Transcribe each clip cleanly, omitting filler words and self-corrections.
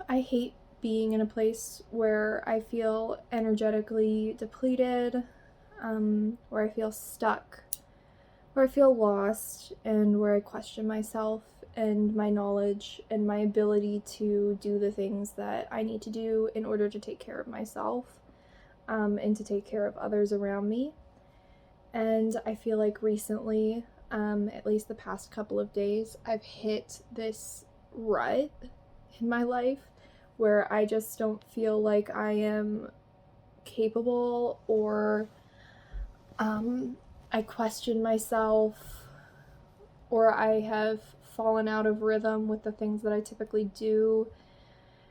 I hate being in a place where I feel energetically depleted, where I feel stuck, where I feel lost, and where I question myself and my knowledge and my ability to do the things that I need to do in order to take care of myself, and to take care of others around me. And I feel like recently, at least the past couple of days, I've hit this rut in my life where I just don't feel like I am capable, or I question myself, or I have fallen out of rhythm with the things that I typically do,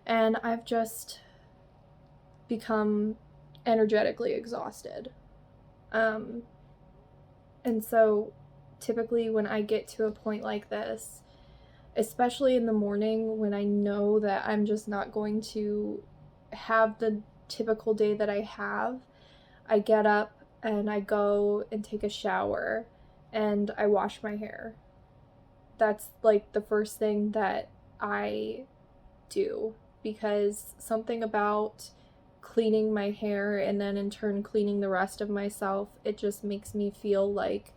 and I've just become energetically exhausted. Um, and so typically when I get to a point like this, especially in the morning when I know that I'm just not going to have the typical day that I have, I get up and I go and take a shower and I wash my hair. That's like the first thing that I do, because something about cleaning my hair and then in turn cleaning the rest of myself, it just makes me feel like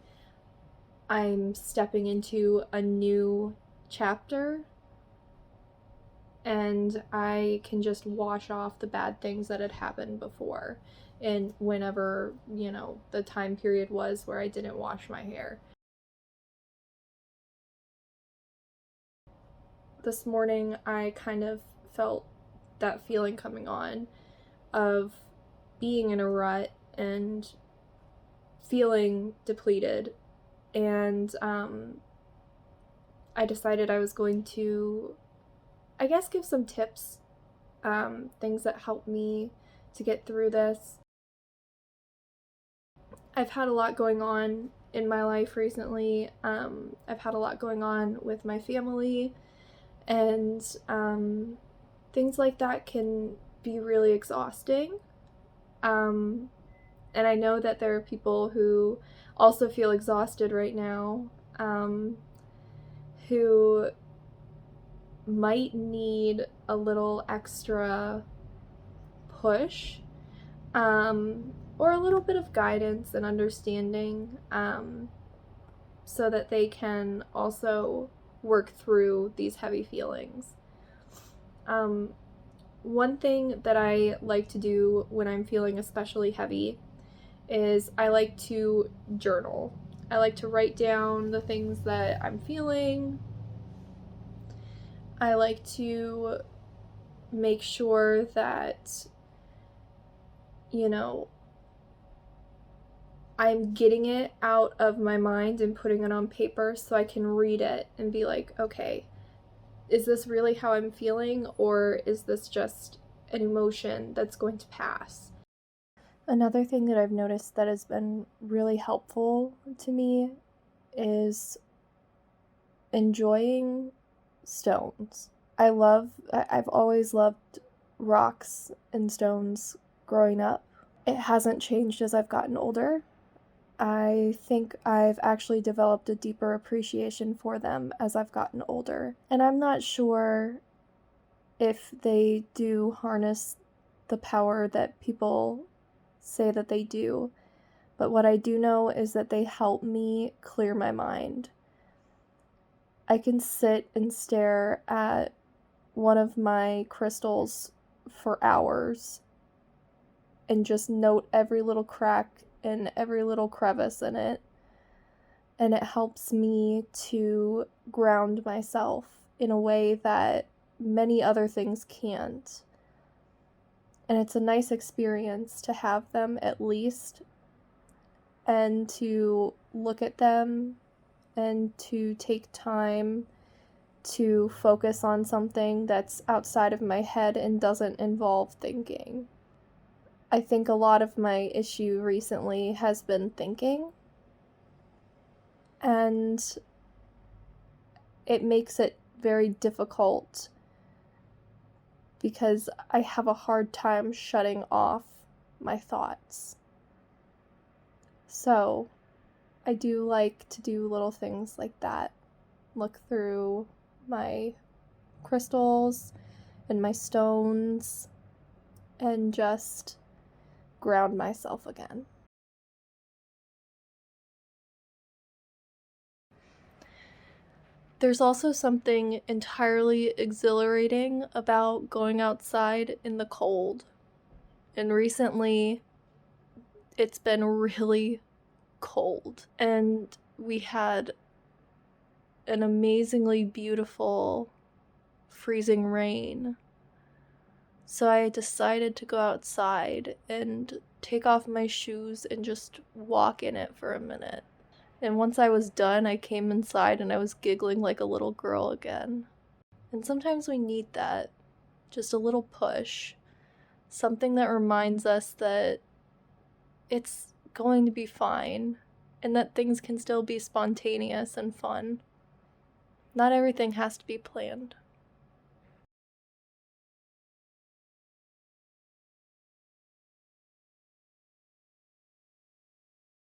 I'm stepping into a new chapter and I can just wash off the bad things that had happened before, and whenever, the time period was where I didn't wash my hair. This morning I kind of felt that feeling coming on of being in a rut and feeling depleted, and I decided I was going to, I guess, give some tips, things that helped me to get through this. I've had a lot going on in my life recently. I've had a lot going on with my family, and things like that can be really exhausting. Um, and I know that there are people who also feel exhausted right now, who might need a little extra push, or a little bit of guidance and understanding, so that they can also work through these heavy feelings. One thing that I like to do when I'm feeling especially heavy is I like to journal. I like to write down the things that I'm feeling. I like to make sure that, I'm getting it out of my mind and putting it on paper so I can read it and be like, okay, is this really how I'm feeling, or is this just an emotion that's going to pass? Another thing that I've noticed that has been really helpful to me is enjoying stones. I've always loved rocks and stones growing up. It hasn't changed as I've gotten older. I think I've actually developed a deeper appreciation for them as I've gotten older. And I'm not sure if they do harness the power that people say that they do, but what I do know is that they help me clear my mind. I can sit and stare at one of my crystals for hours and just note every little crack and every little crevice in it, and it helps me to ground myself in a way that many other things can't. And it's a nice experience to have them, at least, and to look at them and to take time to focus on something that's outside of my head and doesn't involve thinking. I think a lot of my issue recently has been thinking, and it makes it very difficult because I have a hard time shutting off my thoughts. So I do like to do little things like that. Look through my crystals and my stones and just ground myself again. There's also something entirely exhilarating about going outside in the cold. And recently, it's been really cold. And we had an amazingly beautiful freezing rain. So I decided to go outside and take off my shoes and just walk in it for a minute. And once I was done, I came inside and I was giggling like a little girl again. And sometimes we need that. Just a little push. Something that reminds us that it's going to be fine and that things can still be spontaneous and fun. Not everything has to be planned.